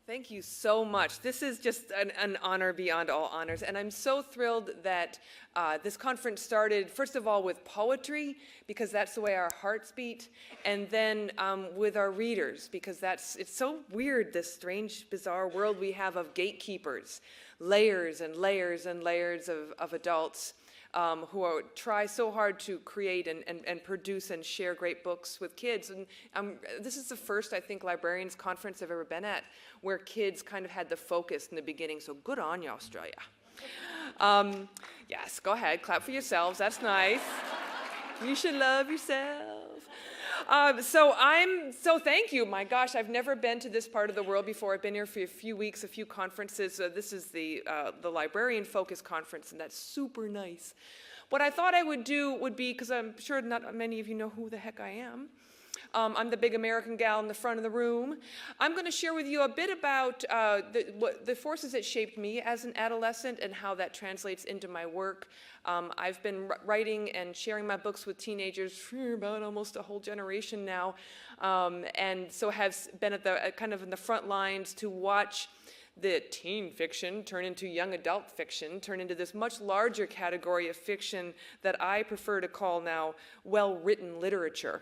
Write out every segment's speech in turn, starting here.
Thank you so much. This is just an honor beyond all honors, and I'm so thrilled that this conference started, first of all, with poetry, because that's the way our hearts beat, and then with our readers, because it's so weird, this strange, bizarre world we have of gatekeepers, layers and layers and layers of adults who try so hard to create and produce and share great books with kids. And this is the first, I think, librarians conference I've ever been at where kids kind of had the focus in the beginning, so good on you, Australia. Yes, go ahead, clap for yourselves, that's nice. You should love yourself. So thank you. My gosh, I've never been to this part of the world before. I've been here for a few weeks, a few conferences. This is the Librarian Focus Conference, and that's super nice. What I thought I would do would be, because I'm sure not many of you know who the heck I am. I'm the big American gal in the front of the room. I'm going to share with you a bit about the forces that shaped me as an adolescent and how that translates into my work. I've been writing and sharing my books with teenagers for about almost a whole generation now, and so have been at the kind of in the front lines to watch the teen fiction turn into young adult fiction, turn into this much larger category of fiction that I prefer to call now well-written literature.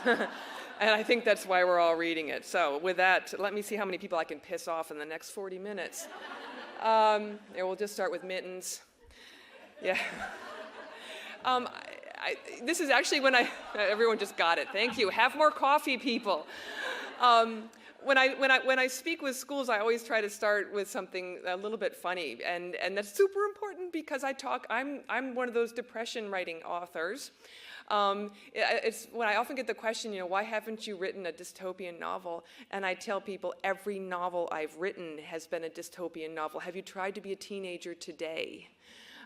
And I think that's why we're all reading it. So with that, let me see how many people I can piss off in the next 40 minutes. We'll just start with Mittens. Yeah. This is actually when everyone just got it. Thank you. Have more coffee, people. When I speak with schools, I always try to start with something a little bit funny, and that's super important because I'm one of those depression writing authors. It's when I often get the question, why haven't you written a dystopian novel? And I tell people every novel I've written has been a dystopian novel. Have you tried to be a teenager today?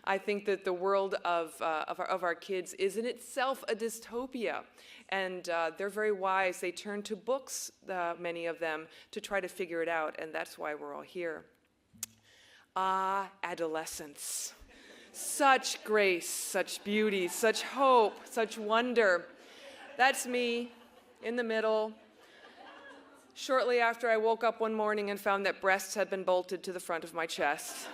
I think that the world of our kids is in itself a dystopia. And they're very wise. They turn to books, many of them, to try to figure it out. And that's why we're all here. Adolescence. Such grace, such beauty, such hope, such wonder. That's me in the middle. Shortly after I woke up one morning and found that breasts had been bolted to the front of my chest.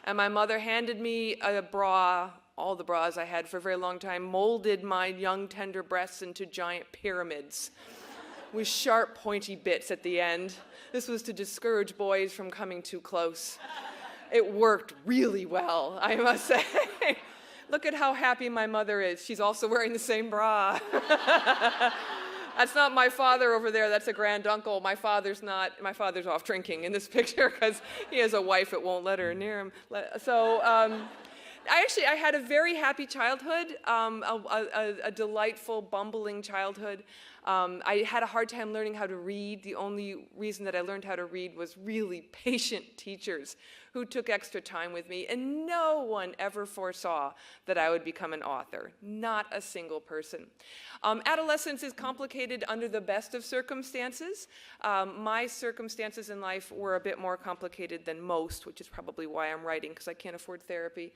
And my mother handed me a bra, all the bras I had for a very long time, molded my young, tender breasts into giant pyramids with sharp, pointy bits at the end. This was to discourage boys from coming too close. It worked really well, I must say. Look at how happy my mother is. She's also wearing the same bra. That's not my father over there, that's a granduncle. My father's off drinking in this picture because he has a wife that won't let her near him. So I had a very happy childhood, a delightful, bumbling childhood. I had a hard time learning how to read. The only reason that I learned how to read was really patient teachers who took extra time with me, and no one ever foresaw that I would become an author. Not a single person. Adolescence is complicated under the best of circumstances. My circumstances in life were a bit more complicated than most, which is probably why I'm writing, because I can't afford therapy.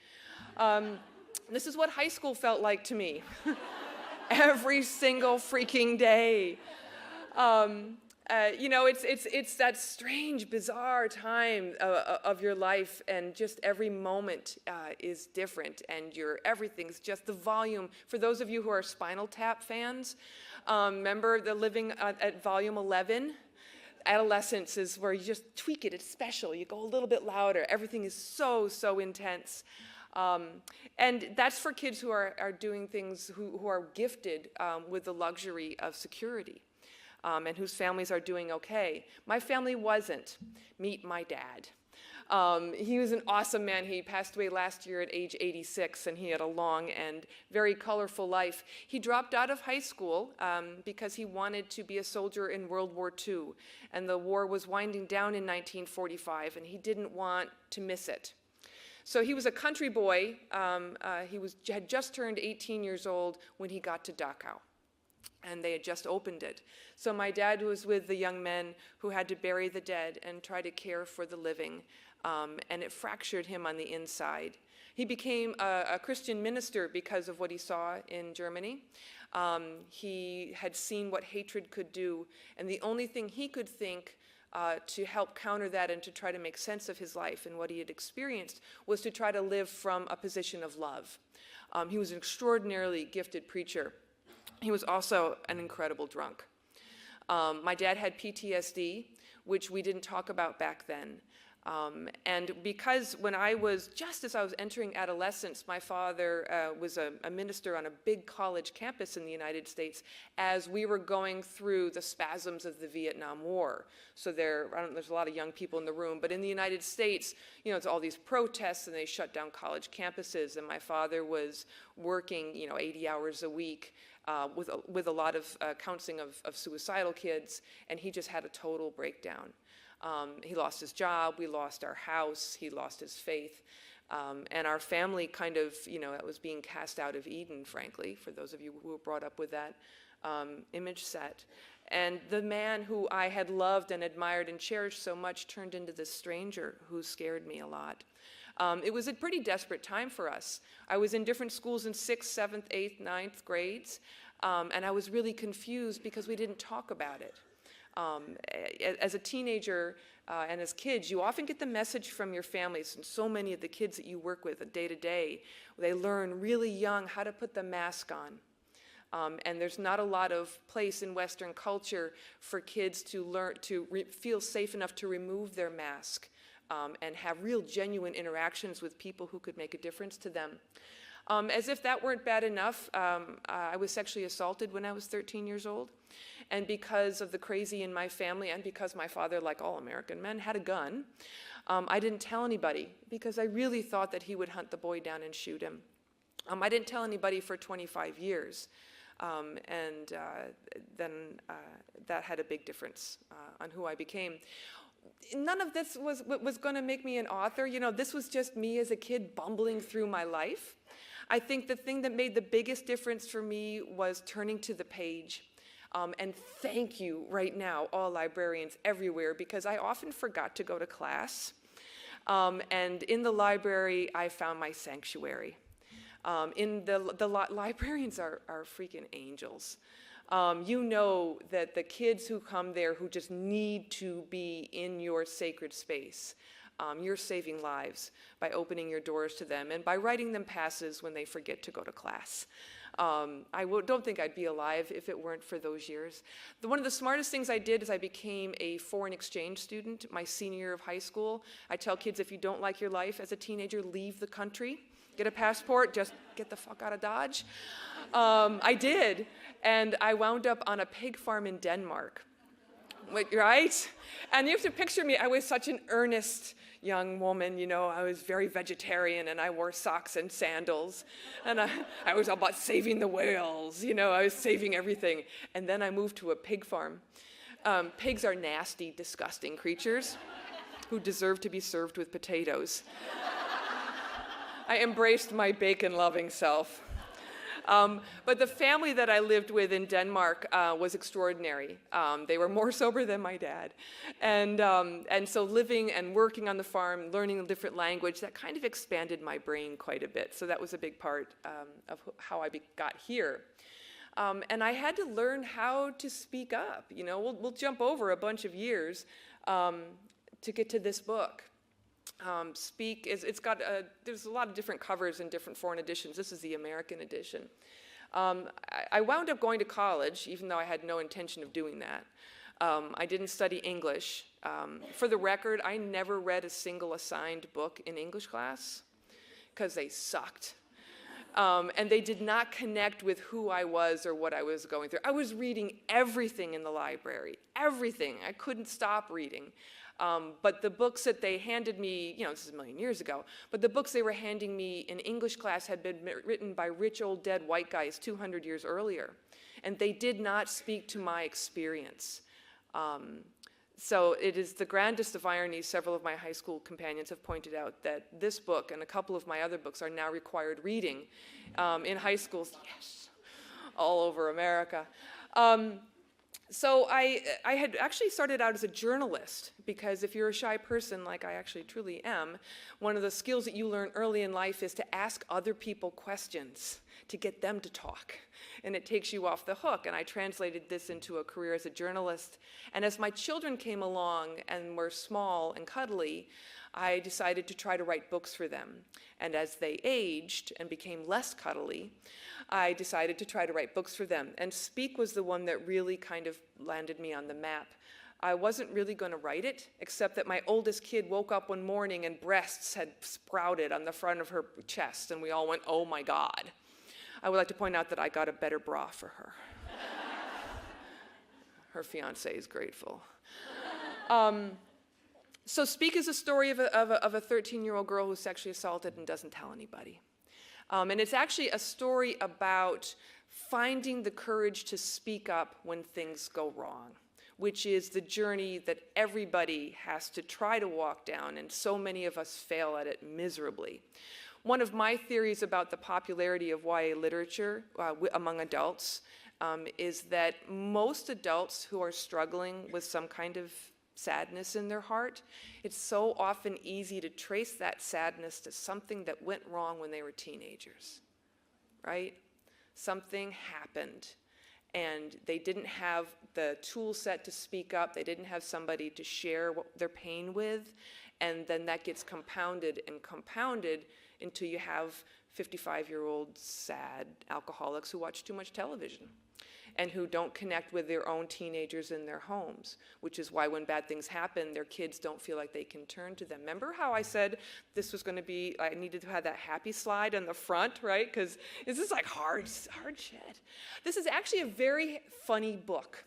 This is what high school felt like to me. Every single freaking day. It's that strange, bizarre time of your life, and just every moment is different, and everything's just the volume. For those of you who are Spinal Tap fans, remember the living at volume 11? Adolescence is where you just tweak it. It's special. You go a little bit louder. Everything is so, so intense. And that's for kids who are doing things, who are gifted with the luxury of security, and whose families are doing okay. My family wasn't. Meet my dad. He was an awesome man. He passed away last year at age 86, and he had a long and very colorful life. He dropped out of high school because he wanted to be a soldier in World War II, and the war was winding down in 1945, and he didn't want to miss it. So he was a country boy. He had just turned 18 years old when he got to Dachau, and they had just opened it. So my dad was with the young men who had to bury the dead and try to care for the living, and it fractured him on the inside. He became a Christian minister because of what he saw in Germany. He had seen what hatred could do, and the only thing he could think to help counter that and to try to make sense of his life and what he had experienced was to try to live from a position of love. He was an extraordinarily gifted preacher. He was also an incredible drunk. My dad had PTSD, which we didn't talk about back then. And because when just as I was entering adolescence, my father was a minister on a big college campus in the United States as we were going through the spasms of the Vietnam War. So there's a lot of young people in the room, but in the United States, it's all these protests and they shut down college campuses. And my father was working, 80 hours a week with a lot of counseling of suicidal kids, and he just had a total breakdown. He lost his job, we lost our house, he lost his faith, and our family kind of, it was being cast out of Eden, frankly, for those of you who were brought up with that image set. And the man who I had loved and admired and cherished so much turned into this stranger who scared me a lot. It was a pretty desperate time for us. I was in different schools in 6th, 7th, 8th, 9th grades, and I was really confused because we didn't talk about it. As a teenager and as kids, you often get the message from your families, and so many of the kids that you work with day to day, they learn really young how to put the mask on. And there's not a lot of place in Western culture for kids to learn to feel safe enough to remove their mask and have real genuine interactions with people who could make a difference to them. As if that weren't bad enough, I was sexually assaulted when I was 13 years old. And because of the crazy in my family and because my father, like all American men, had a gun, I didn't tell anybody because I really thought that he would hunt the boy down and shoot him. I didn't tell anybody for 25 years. And then that had a big difference on who I became. None of this was going to make me an author. This was just me as a kid bumbling through my life. I think the thing that made the biggest difference for me was turning to the page. And thank you right now, all librarians everywhere, because I often forgot to go to class. And in the library, I found my sanctuary. Librarians are freaking angels. You know that the kids who come there who just need to be in your sacred space, you're saving lives by opening your doors to them and by writing them passes when they forget to go to class. Don't think I'd be alive if it weren't for those years. One of the smartest things I did is I became a foreign exchange student my senior year of high school. I tell kids, if you don't like your life as a teenager, leave the country. Get a passport, just get the fuck out of Dodge. I did, and I wound up on a pig farm in Denmark. Right? And you have to picture me, I was such an earnest young woman, I was very vegetarian and I wore socks and sandals. And I was all about saving the whales, I was saving everything. And then I moved to a pig farm. Pigs are nasty, disgusting creatures who deserve to be served with potatoes. I embraced my bacon-loving self. But the family that I lived with in Denmark was extraordinary. They were more sober than my dad. And so living and working on the farm, learning a different language, that kind of expanded my brain quite a bit. So that was a big part of how I got here. And I had to learn how to speak up. We'll jump over a bunch of years to get to this book. There's a lot of different covers in different foreign editions. This is the American edition. I wound up going to college, even though I had no intention of doing that. I didn't study English. For the record, I never read a single assigned book in English class because they sucked. And they did not connect with who I was or what I was going through. I was reading everything in the library, everything. I couldn't stop reading. But the books that they handed me, this is a million years ago, but the books they were handing me in English class had been written by rich old dead white guys 200 years earlier. And they did not speak to my experience. So it is the grandest of ironies. Several of my high school companions have pointed out that this book and a couple of my other books are now required reading in high schools, yes, all over America. So I had actually started out as a journalist, because if you're a shy person, like I actually truly am, one of the skills that you learn early in life is to ask other people questions to get them to talk. And it takes you off the hook. And I translated this into a career as a journalist. And as my children came along and were small and cuddly, I decided to try to write books for them. And as they aged and became less cuddly, I decided to try to write books for them. And Speak was the one that really kind of landed me on the map. I wasn't really going to write it, except that my oldest kid woke up one morning and breasts had sprouted on the front of her chest, and we all went, oh my God. I would like to point out that I got a better bra for her. Her fiance is grateful. So Speak is a story of a 13-year-old girl who's sexually assaulted and doesn't tell anybody. And it's actually a story about finding the courage to speak up when things go wrong, which is the journey that everybody has to try to walk down, and so many of us fail at it miserably. One of my theories about the popularity of YA literature among adults is that most adults who are struggling with some kind of sadness in their heart, it's so often easy to trace that sadness to something that went wrong when they were teenagers, right? Something happened, and they didn't have the tool set to speak up, they didn't have somebody to share their pain with, and then that gets compounded and compounded until you have 55-year-old sad alcoholics who watch too much television and who don't connect with their own teenagers in their homes, which is why when bad things happen, their kids don't feel like they can turn to them. Remember how I said this was going to be, I needed to have that happy slide on the front, right? Because this is like hard shit. This is actually a very funny book.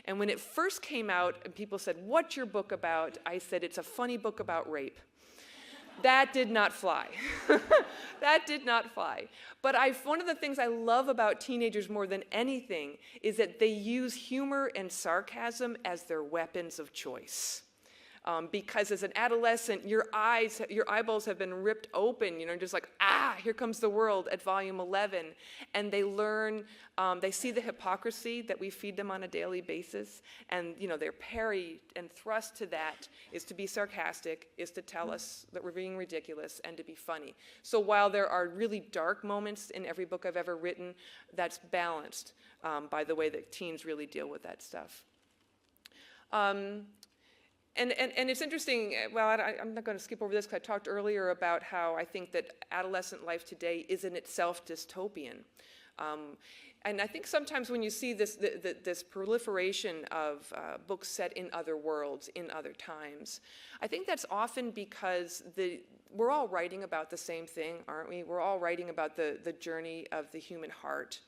And when it first came out and people said, what's your book about? I said, it's a funny book about rape. That did not fly. That did not fly. But one of the things I love about teenagers more than anything is that they use humor and sarcasm as their weapons of choice. Because as an adolescent, your eyeballs have been ripped open, just like, here comes the world at volume 11. And they learn, they see the hypocrisy that we feed them on a daily basis. And, their parry and thrust to that is to be sarcastic, is to tell us that we're being ridiculous, and to be funny. So while there are really dark moments in every book I've ever written, that's balanced by the way that teens really deal with that stuff. And it's interesting, I'm not going to skip over this because I talked earlier about how I think that adolescent life today is in itself dystopian. And I think sometimes when you see this proliferation of books set in other worlds, in other times, I think that's often because we're all writing about the same thing, aren't we? We're all writing about the journey of the human heart,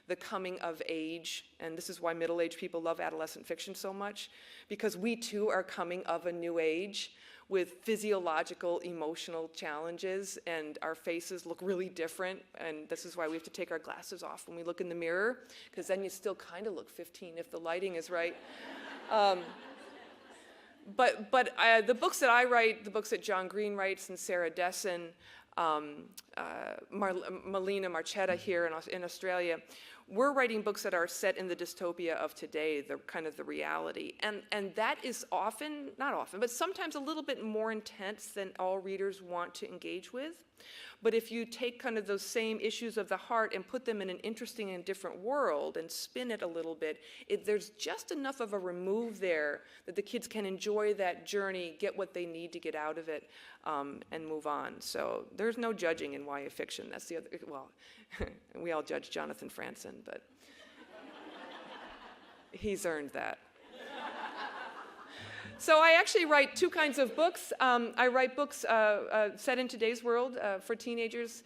the coming of age, and this is why middle-aged people love adolescent fiction so much, because we too are coming of a new age with physiological, emotional challenges, and our faces look really different, and this is why we have to take our glasses off when we look in the mirror, because then you still kind of look 15 if the lighting is right. But the books that I write, the books that John Green writes and Sarah Dessen, Melina Marchetta here in Australia, we're writing books that are set in the dystopia of today, the kind of the reality. And that is often, not often, but sometimes a little bit more intense than all readers want to engage with. But if you take kind of those same issues of the heart and put them in an interesting and different world and spin it a little bit, there's just enough of a remove there that the kids can enjoy that journey, get what they need to get out of it, and move on. So there's no judging in YA fiction. That's the other, well, we all judge Jonathan Franzen, but he's earned that. So I actually write two kinds of books. I write books set in today's world for teenagers.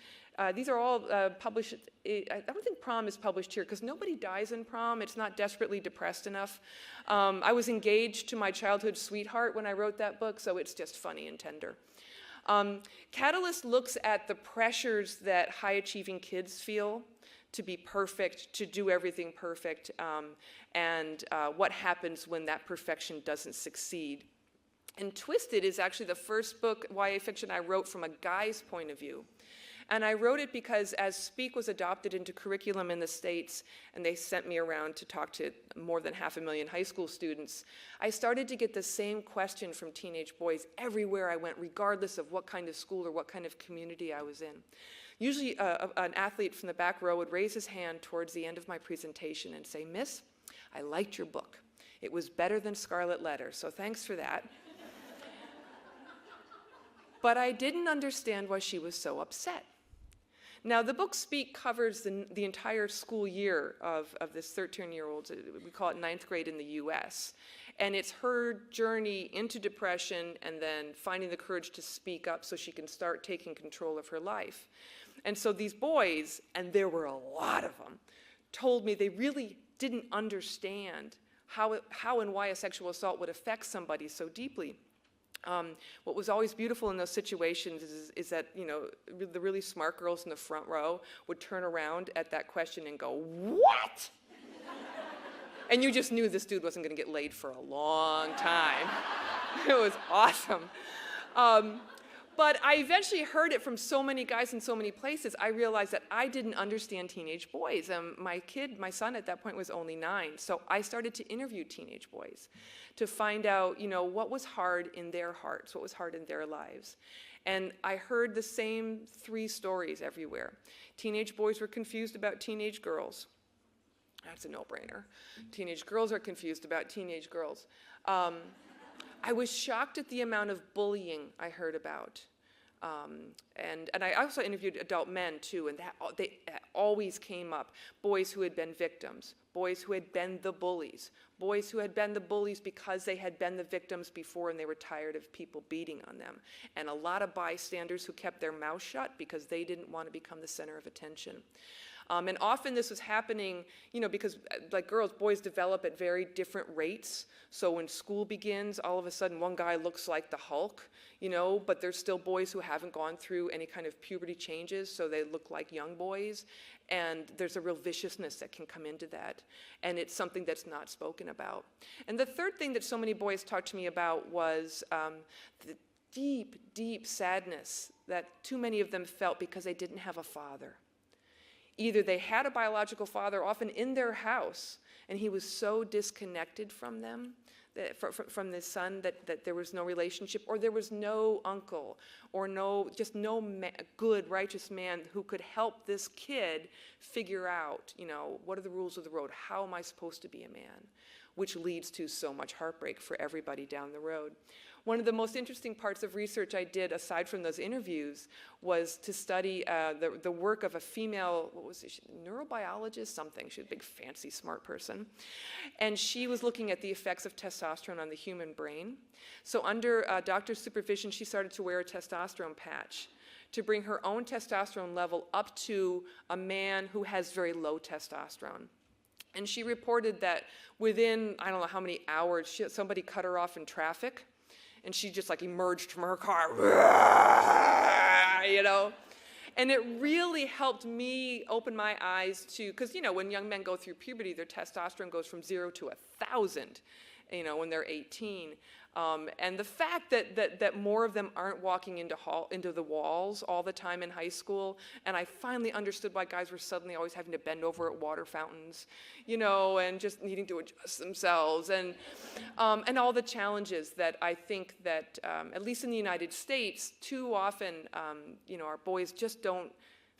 These are all published. I don't think Prom is published here because nobody dies in Prom. It's not desperately depressed enough. I was engaged to my childhood sweetheart when I wrote that book, so it's just funny and tender. Catalyst looks at the pressures that high-achieving kids feel to be perfect, to do everything perfect, and what happens when that perfection doesn't succeed. And Twisted is actually the first book, YA fiction, I wrote from a guy's point of view. And I wrote it because as Speak was adopted into curriculum in the States, and they sent me around to talk to more than 500,000 high school students, I started to get the same question from teenage boys everywhere I went, regardless of what kind of school or what kind of community I was in. Usually an athlete from the back row would raise his hand towards the end of my presentation and say, "Miss, I liked your book. It was better than Scarlet Letter, so thanks for that." But I didn't understand why she was so upset. Now, the book Speak covers the entire school year of this 13-year-old, we call it ninth grade in the US. And it's her journey into depression and then finding the courage to speak up so she can start taking control of her life. And so these boys, and there were a lot of them, told me they really didn't understand how and why a sexual assault would affect somebody so deeply. What was always beautiful in those situations is that, you know, the really smart girls in the front row would turn around at that question and go, "What?" And you just knew this dude wasn't going to get laid for a long time. It was awesome. But I eventually heard it from so many guys in so many places, I realized that I didn't understand teenage boys. My son at that point was only 9, so I started to interview teenage boys to find out, you know, what was hard in their hearts, what was hard in their lives. And I heard the same 3 stories everywhere. Teenage boys were confused about teenage girls. That's a no-brainer. Teenage girls are confused about teenage girls. I was shocked at the amount of bullying I heard about. And I also interviewed adult men too, and that always came up. Boys who had been victims, boys who had been the bullies, boys who had been the bullies because they had been the victims before and they were tired of people beating on them. And a lot of bystanders who kept their mouth shut because they didn't want to become the center of attention. And often this was happening, you know, because like girls, boys develop at very different rates. So when school begins, all of a sudden one guy looks like the Hulk, you know, but there's still boys who haven't gone through any kind of puberty changes, so they look like young boys. And there's a real viciousness that can come into that. And it's something that's not spoken about. And the third thing that so many boys talked to me about was the deep, deep sadness that too many of them felt because they didn't have a father. Either they had a biological father, often in their house, and he was so disconnected from them, from this son, that there was no relationship, or there was no uncle, or no good, righteous man who could help this kid figure out, you know, what are the rules of the road? How am I supposed to be a man? Which leads to so much heartbreak for everybody down the road. One of the most interesting parts of research I did, aside from those interviews, was to study the work of a female, what was it, neurobiologist, something. She was a big, fancy, smart person. And she was looking at the effects of testosterone on the human brain. So under doctor's supervision, she started to wear a testosterone patch to bring her own testosterone level up to a man who has very low testosterone. And she reported that within, I don't know how many hours, somebody cut her off in traffic. And she just like emerged from her car, you know. And it really helped me open my eyes to, because, you know, when young men go through puberty, their testosterone goes from 0 to 1,000, you know, when they're 18. And the fact that more of them aren't walking into the walls all the time in high school, and I finally understood why guys were suddenly always having to bend over at water fountains, you know, and just needing to adjust themselves, and all the challenges that I think that, at least in the United States, too often, you know, our boys just don't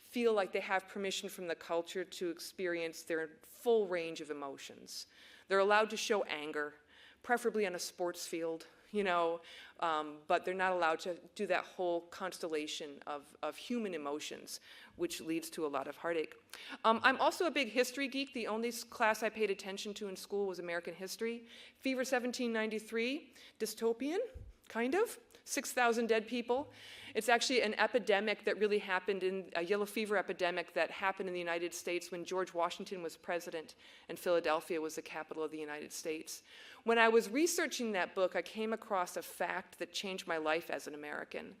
feel like they have permission from the culture to experience their full range of emotions. They're allowed to show anger, preferably on a sports field, you know, but they're not allowed to do that whole constellation of human emotions, which leads to a lot of heartache. I'm also a big history geek. The only class I paid attention to in school was American history. Fever 1793, dystopian, kind of. 6,000 dead people. It's actually an epidemic that really happened, in a yellow fever epidemic that happened in the United States when George Washington was president and Philadelphia was the capital of the United States. When I was researching that book, I came across a fact that changed my life as an American,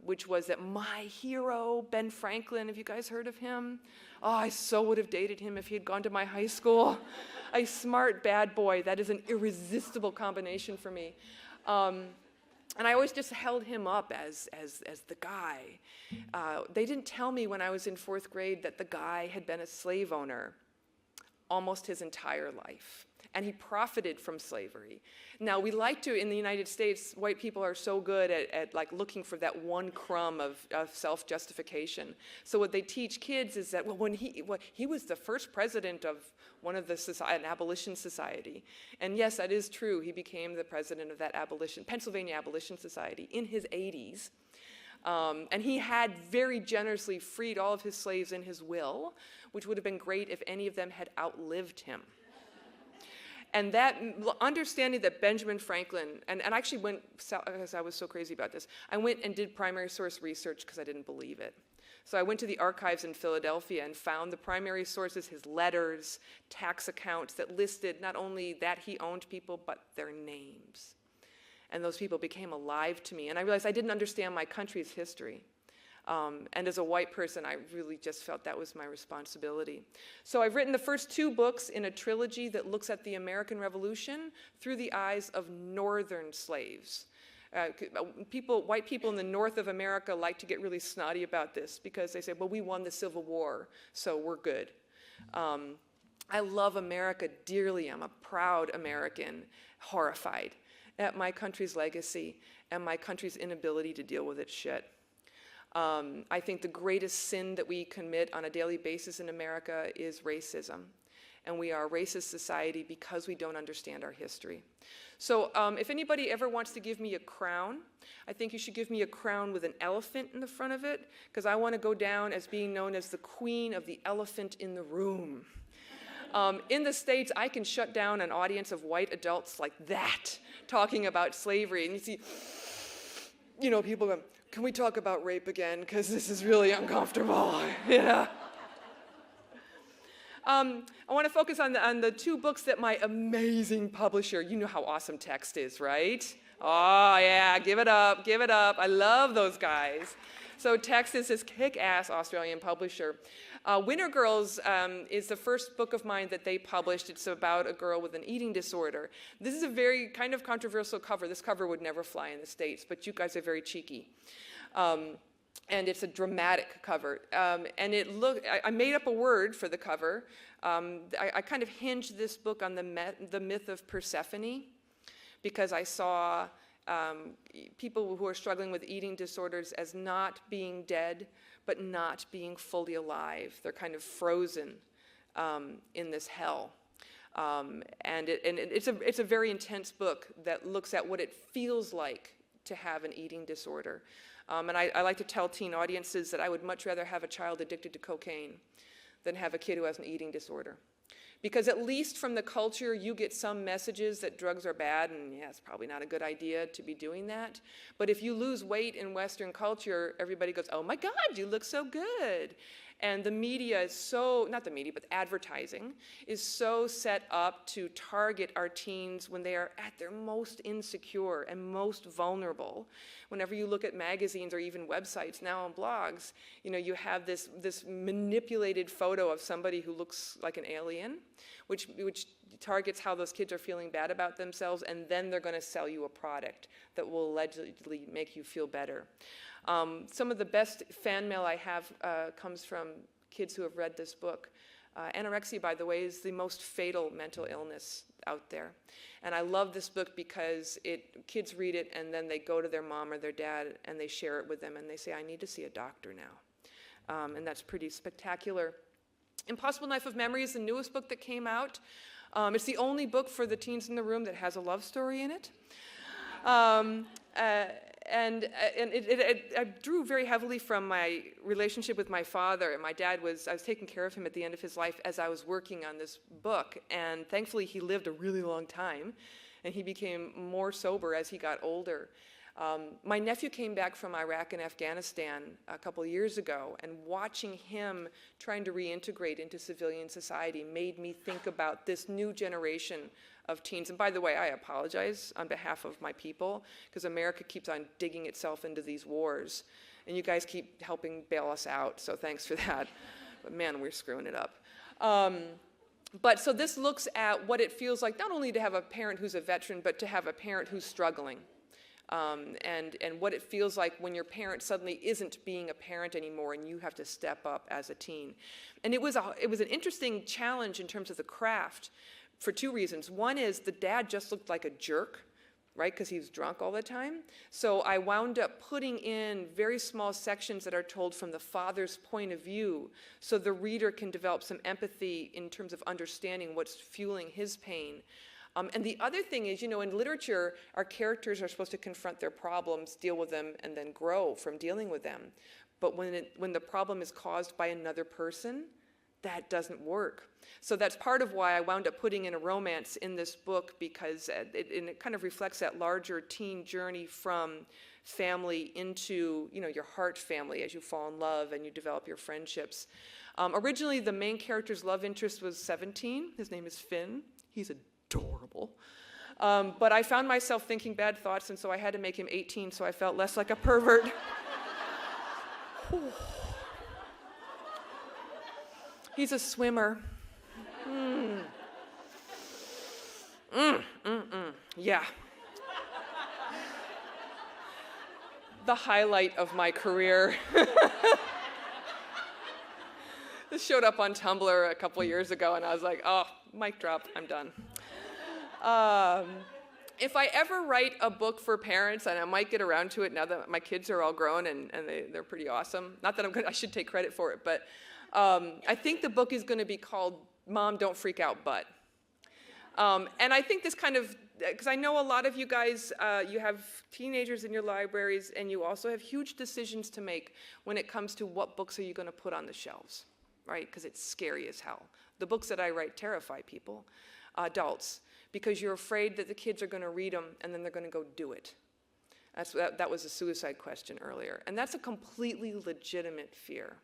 which was that my hero, Ben Franklin, have you guys heard of him? Oh, I so would have dated him if he had gone to my high school. A smart bad boy, that is an irresistible combination for me. And I always just held him up as the guy. They didn't tell me when I was in 4th grade that the guy had been a slave owner almost his entire life. and he profited from slavery. Now, we like to, in the United States, white people are so good at like looking for that one crumb of self-justification. So what they teach kids is that, well, when he was the first president of one of an abolition society. And yes, that is true. He became the president of that Pennsylvania Abolition Society in his 80s. And he had very generously freed all of his slaves in his will, which would have been great if any of them had outlived him. And that understanding that Benjamin Franklin, and I actually went, because I was so crazy about this, I went and did primary source research because I didn't believe it. So I went to the archives in Philadelphia and found the primary sources, his letters, tax accounts that listed not only that he owned people, but their names. And those people became alive to me. And I realized I didn't understand my country's history. And as a white person, I really just felt that was my responsibility. So I've written the first 2 books in a trilogy that looks at the American Revolution through the eyes of Northern slaves. White people in the north of America like to get really snotty about this because they say, well, we won the Civil War, so we're good. I love America dearly. I'm a proud American, horrified at my country's legacy and my country's inability to deal with its shit. I think the greatest sin that we commit on a daily basis in America is racism. And we are a racist society because we don't understand our history. So if anybody ever wants to give me a crown, I think you should give me a crown with an elephant in the front of it, because I want to go down as being known as the queen of the elephant in the room. In the States, I can shut down an audience of white adults like that, talking about slavery. And you see, people go, can we talk about rape again? Because this is really uncomfortable. Yeah. I want to focus on the 2 books that my amazing publisher, you know how awesome Text is, right? Oh, yeah, give it up, give it up. I love those guys. So Text is this kick-ass Australian publisher. Winter Girls is the first book of mine that they published. It's about a girl with an eating disorder. This is a very kind of controversial cover. This cover would never fly in the States, but you guys are very cheeky. And it's a dramatic cover. And I made up a word for the cover. I kind of hinged this book on the myth of Persephone, because I saw people who are struggling with eating disorders as not being dead, but not being fully alive. They're kind of frozen in this hell. And it's a very intense book that looks at what it feels like to have an eating disorder. And I like to tell teen audiences that I would much rather have a child addicted to cocaine than have a kid who has an eating disorder. Because at least from the culture, you get some messages that drugs are bad, and yeah, it's probably not a good idea to be doing that. But if you lose weight in Western culture, everybody goes, oh my God, you look so good. And the media is so, not the media, but advertising is so set up to target our teens when they are at their most insecure and most vulnerable. Whenever you look at magazines or even websites now on blogs, you have this manipulated photo of somebody who looks like an alien, which targets how those kids are feeling bad about themselves, and then they're going to sell you a product that will allegedly make you feel better. Some of the best fan mail I have comes from kids who have read this book. Anorexia, by the way, is the most fatal mental illness out there. And I love this book because kids read it and then they go to their mom or their dad and they share it with them and they say, I need to see a doctor now. And that's pretty spectacular. Impossible Knife of Memory is the newest book that came out. It's the only book for the teens in the room that has a love story in it. I drew very heavily from my relationship with my father. And my dad I was taking care of him at the end of his life as I was working on this book. And thankfully, he lived a really long time. And he became more sober as he got older. My nephew came back from Iraq and Afghanistan a couple years ago, and watching him trying to reintegrate into civilian society made me think about this new generation of teens. And by the way, I apologize on behalf of my people, because America keeps on digging itself into these wars, and you guys keep helping bail us out, so thanks for that. But man, we're screwing it up. So this looks at what it feels like not only to have a parent who's a veteran, but to have a parent who's struggling. And what it feels like when your parent suddenly isn't being a parent anymore and you have to step up as a teen. And it was an interesting challenge in terms of the craft. for two reasons. One is the dad just looked like a jerk, right, because he was drunk all the time. So I wound up putting in very small sections that are told from the father's point of view, so the reader can develop some empathy in terms of understanding what's fueling his pain. And the other thing is, in literature, our characters are supposed to confront their problems, deal with them, and then grow from dealing with them. But when the problem is caused by another person, that doesn't work. So that's part of why I wound up putting in a romance in this book, because it kind of reflects that larger teen journey from family into, your heart family as you fall in love and you develop your friendships. Originally, the main character's love interest was 17. His name is Finn. He's adorable. But I found myself thinking bad thoughts, and so I had to make him 18 so I felt less like a pervert. He's a swimmer. Yeah. The highlight of my career. This showed up on Tumblr a couple years ago, and I was like, oh, mic drop, I'm done. If I ever write a book for parents, and I might get around to it now that my kids are all grown and they're pretty awesome. Not that I should take credit for it, but I think the book is going to be called Mom, Don't Freak Out, But. And I think this kind of, because I know a lot of you guys, you have teenagers in your libraries, and you also have huge decisions to make when it comes to what books are you going to put on the shelves, right? Because it's scary as hell. The books that I write terrify people, adults, because you're afraid that the kids are going to read them and then they're going to go do it. That was a suicide question earlier. And that's a completely legitimate fear.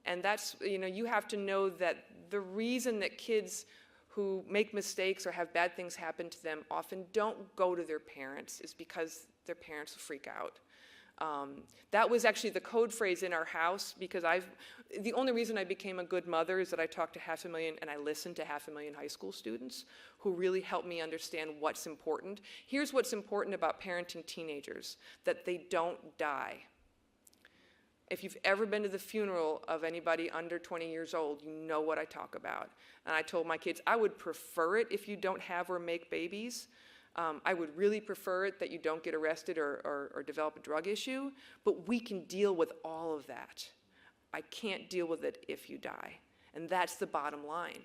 And that's, you have to know that the reason that kids who make mistakes or have bad things happen to them often don't go to their parents is because their parents freak out. That was actually the code phrase in our house, because the only reason I became a good mother is that I talked to 500,000 and I listened to 500,000 high school students who really helped me understand what's important. Here's what's important about parenting teenagers, that they don't die. If you've ever been to the funeral of anybody under 20 years old, you know what I talk about. And I told my kids, I would prefer it if you don't have or make babies. I would really prefer it that you don't get arrested or develop a drug issue, but we can deal with all of that. I can't deal with it if you die. And that's the bottom line.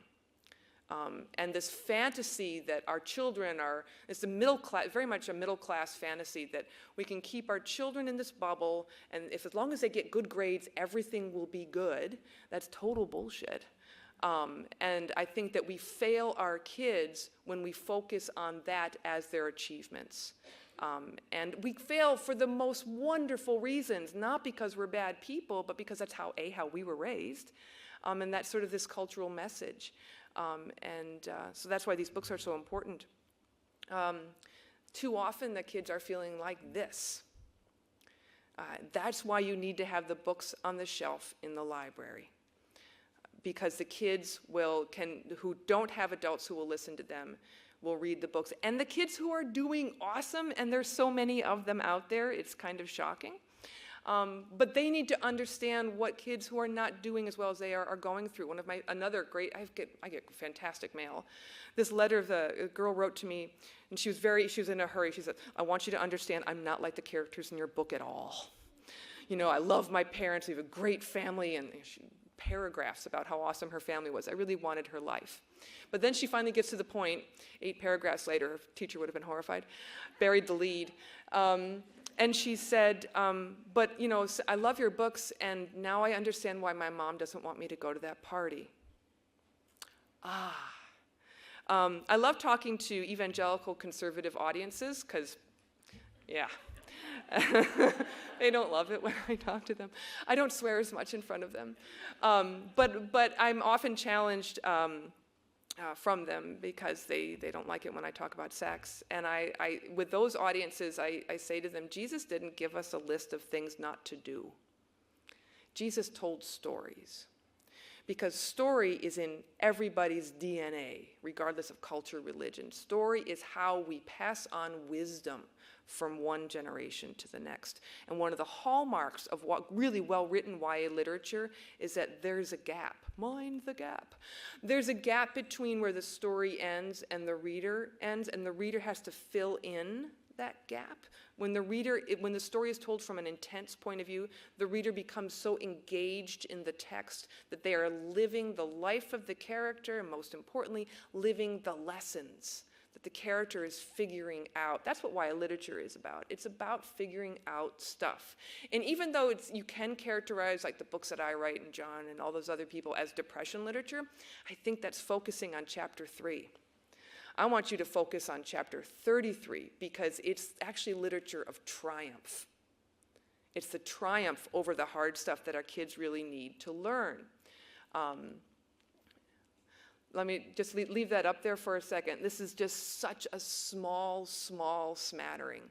And this fantasy that our children it's a middle class, very much a middle class fantasy that we can keep our children in this bubble, and as long as they get good grades, everything will be good. That's total bullshit. And I think that we fail our kids when we focus on that as their achievements. And we fail for the most wonderful reasons, not because we're bad people, but because that's how we were raised. And that's sort of this cultural message. So that's why these books are so important. Too often the kids are feeling like this. That's why you need to have the books on the shelf in the library. Because the kids who don't have adults who will listen to them will read the books. And the kids who are doing awesome, and there's so many of them out there, it's kind of shocking. But they need to understand what kids who are not doing as well as they are going through. I get fantastic mail. This letter a girl wrote to me, and she was in a hurry. She said, I want you to understand I'm not like the characters in your book at all. I love my parents, we have a great family, and paragraphs about how awesome her family was. I really wanted her life. But then she finally gets to the point, 8 paragraphs later, her teacher would have been horrified, buried the lead. And she said, but I love your books, and now I understand why my mom doesn't want me to go to that party. I love talking to evangelical conservative audiences, because, yeah. They don't love it when I talk to them. I don't swear as much in front of them. But I'm often challenged from them because they don't like it when I talk about sex. And with those audiences, I say to them, Jesus didn't give us a list of things not to do. Jesus told stories. because story is in everybody's DNA, regardless of culture, religion. Story is how we pass on wisdom from one generation to the next. And one of the hallmarks of what really well-written YA literature is that there's a gap. Mind the gap. There's a gap between where the story ends and the reader ends, and the reader has to fill in that gap. When the story is told from an intense point of view, the reader becomes so engaged in the text that they are living the life of the character, and most importantly, living the lessons that the character is figuring out. That's what YA literature is about. It's about figuring out stuff. And even though you can characterize, like the books that I write and John and all those other people, as depression literature, I think that's focusing on chapter 3. I want you to focus on chapter 33 because it's actually literature of triumph. It's the triumph over the hard stuff that our kids really need to learn. Let me just leave that up there for a second. This is just such a small smattering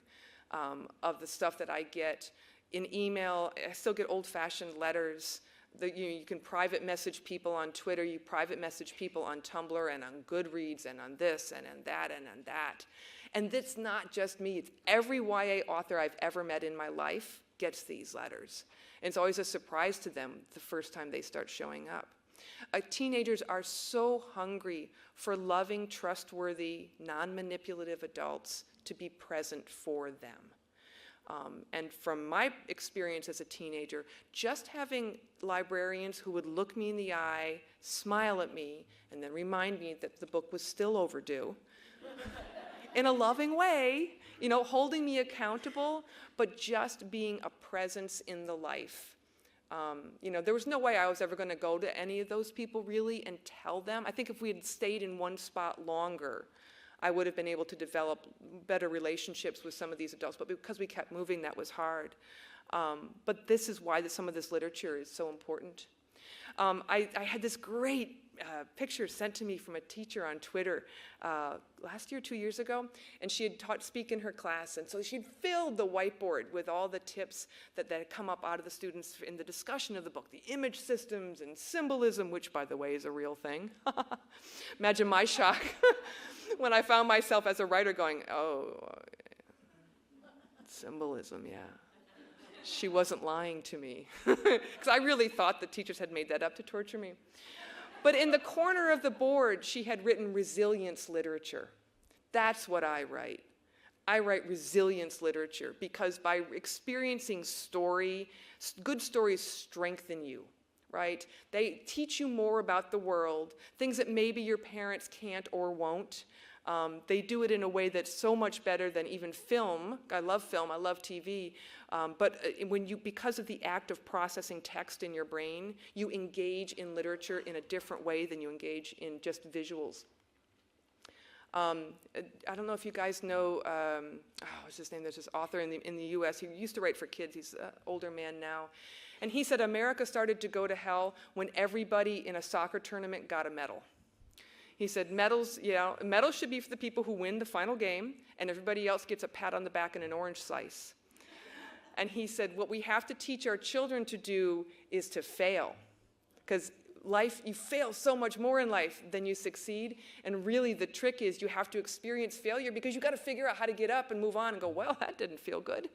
of the stuff that I get in email. I still get old-fashioned letters. You can private message people on Twitter, you private message people on Tumblr and on Goodreads and on this and on that and on that. And it's not just me, it's every YA author I've ever met in my life gets these letters. And it's always a surprise to them the first time they start showing up. Teenagers are so hungry for loving, trustworthy, non-manipulative adults to be present for them. And from my experience as a teenager, just having librarians who would look me in the eye, smile at me, and then remind me that the book was still overdue, in a loving way, holding me accountable, but just being a presence in the life. There was no way I was ever going to go to any of those people really and tell them. I think if we had stayed in one spot longer, I would have been able to develop better relationships with some of these adults, but because we kept moving, that was hard. But this is why some of this literature is so important. I had this great picture sent to me from a teacher on Twitter last year, 2 years ago, and she had taught speak in her class, and so she'd filled the whiteboard with all the tips that had come up out of the students in the discussion of the book, the image systems and symbolism, which, by the way, is a real thing. Imagine my shock when I found myself as a writer going, oh, symbolism, yeah. She wasn't lying to me, because I really thought the teachers had made that up to torture me. But in the corner of the board, she had written resilience literature. That's what I write. I write resilience literature because by experiencing story, good stories strengthen you, right? They teach you more about the world, things that maybe your parents can't or won't. They do it in a way that's so much better than even film. I love film, I love TV. But because of the act of processing text in your brain, you engage in literature in a different way than you engage in just visuals. I don't know if you guys know, what's his name? There's this author in the US. He used to write for kids. He's an older man now. And he said America started to go to hell when everybody in a soccer tournament got a medal. He said medals should be for the people who win the final game, and everybody else gets a pat on the back and an orange slice. And he said what we have to teach our children to do is to fail. Because you fail so much more in life than you succeed. And really the trick is you have to experience failure because you got to figure out how to get up and move on and go, well, that didn't feel good.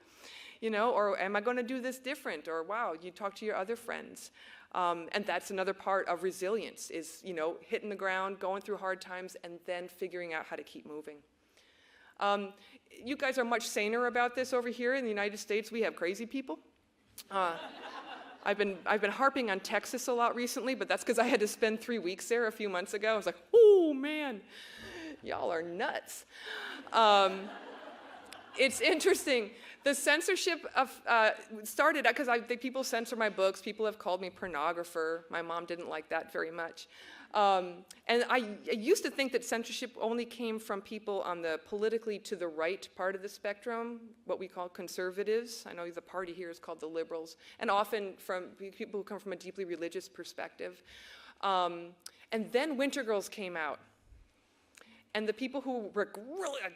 Or am I going to do this different? Or wow, you talk to your other friends. And that's another part of resilience is, hitting the ground, going through hard times, and then figuring out how to keep moving. You guys are much saner about this over here in the United States. We have crazy people. I've been harping on Texas a lot recently, but that's because I had to spend 3 weeks there a few months ago. I was like, oh man, y'all are nuts. It's interesting. The censorship started because people censor my books. People have called me pornographer. My mom didn't like that very much. And I used to think that censorship only came from people on the politically to the right part of the spectrum, what we call conservatives. I know the party here is called the liberals, and often from people who come from a deeply religious perspective. And then Winter Girls came out. And the people who were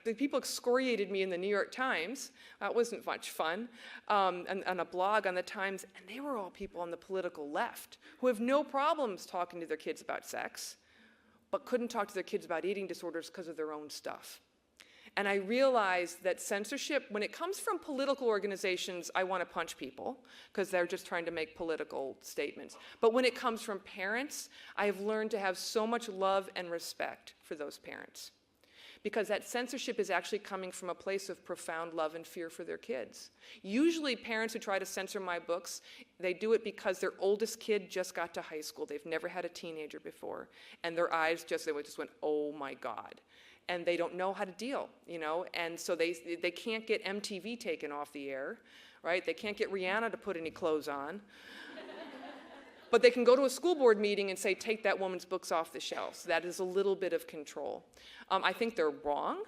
the people excoriated me in the New York Times. That wasn't much fun. And on a blog on the Times, and they were all people on the political left who have no problems talking to their kids about sex, but couldn't talk to their kids about eating disorders because of their own stuff. And I realized that censorship, when it comes from political organizations, I want to punch people because they're just trying to make political statements. But when it comes from parents, I have learned to have so much love and respect for those parents, because that censorship is actually coming from a place of profound love and fear for their kids. Usually parents who try to censor my books, they do it because their oldest kid just got to high school. They've never had a teenager before. And their eyes just went, oh my God. And they don't know how to deal, you know? And so they can't get MTV taken off the air, right? They can't get Rihanna to put any clothes on. But they can go to a school board meeting and say, take that woman's books off the shelves. That is a little bit of control. I think they're wrong,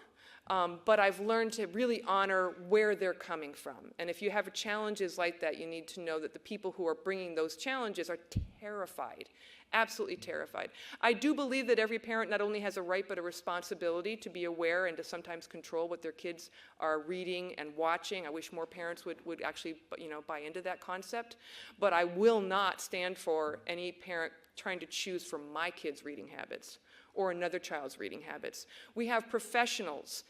but I've learned to really honor where they're coming from. And if you have challenges like that, you need to know that the people who are bringing those challenges are terrified, absolutely terrified. I do believe that every parent not only has a right but a responsibility to be aware and to sometimes control what their kids are reading and watching. I wish more parents would actually, you know, buy into that concept. But I will not stand for any parent trying to choose from my kids' reading habits or another child's reading habits. We have professionals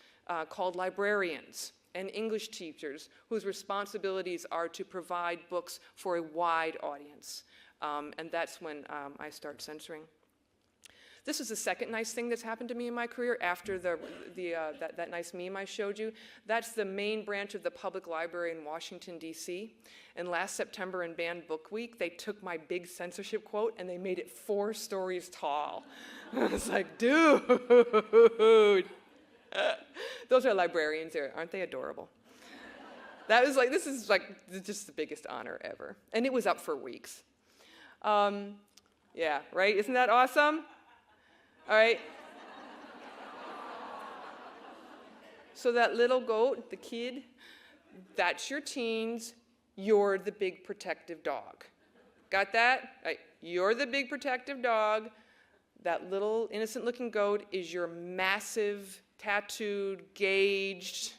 called librarians and English teachers whose responsibilities are to provide books for a wide audience. And that's when I start censoring. This is the second nice thing that's happened to me in my career after that nice meme I showed you. That's the main branch of the public library in Washington, D.C. And last September in Banned Book Week, they took my big censorship quote and they made it 4 stories tall. I was like, dude. Those are librarians there. Aren't they adorable? That was like, this is like just the biggest honor ever. And it was up for weeks. Yeah, right? Isn't that awesome? All right. So that little goat, the kid, that's your teens. You're the big protective dog. Got that? Right. You're the big protective dog. That little innocent-looking goat is your massive, tattooed, gauged,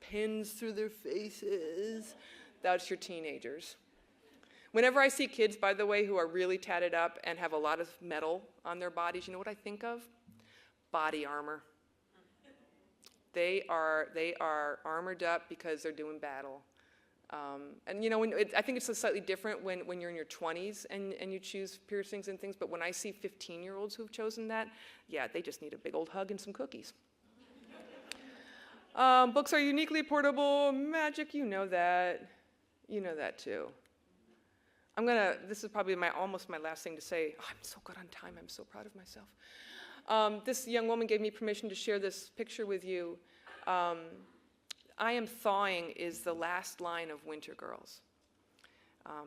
pins through their faces. That's your teenagers. Whenever I see kids, by the way, who are really tatted up and have a lot of metal on their bodies, you know what I think of? Body armor. They are armored up because they're doing battle. And you know, I think it's slightly different when you're in your 20s and you choose piercings and things, but when I see 15-year-olds who've chosen that, yeah, they just need a big old hug and some cookies. Books are uniquely portable. Magic, you know that. You know that too. This is probably almost my last thing to say. Oh, I'm so good on time. I'm so proud of myself. This young woman gave me permission to share this picture with you. I am thawing is the last line of Winter Girls,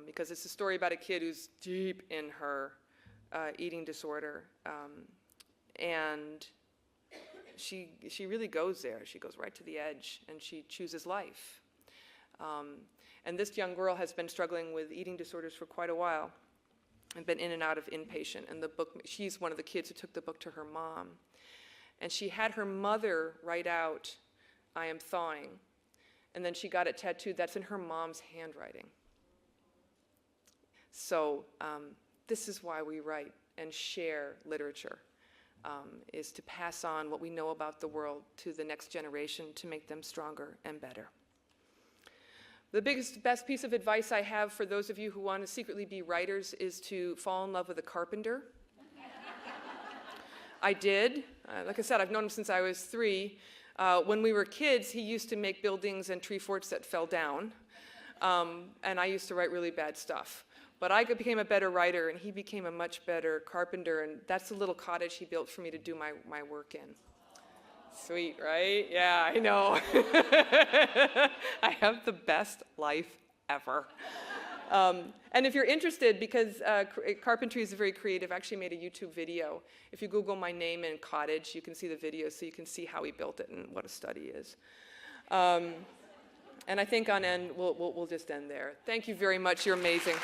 because it's a story about a kid who's deep in her eating disorder, and she really goes there. She goes right to the edge, and she chooses life. And this young girl has been struggling with eating disorders for quite a while and been in and out of inpatient. And the book, she's one of the kids who took the book to her mom. And she had her mother write out, "I am thawing." And then she got it tattooed. That's in her mom's handwriting. So this is why we write and share literature, is to pass on what we know about the world to the next generation to make them stronger and better. The best piece of advice I have for those of you who want to secretly be writers is to fall in love with a carpenter. I did. Like I said, I've known him since I was 3. When we were kids, he used to make buildings and tree forts that fell down. And I used to write really bad stuff. But I became a better writer, and he became a much better carpenter. And that's the little cottage he built for me to do my work in. Sweet, right? Yeah, I know. I have the best life ever. And if you're interested, because carpentry is very creative, I actually made a YouTube video. If you Google my name and cottage, you can see the video, so you can see how he built it and what a study is. And I think on end, we'll just end there. Thank you very much. You're amazing.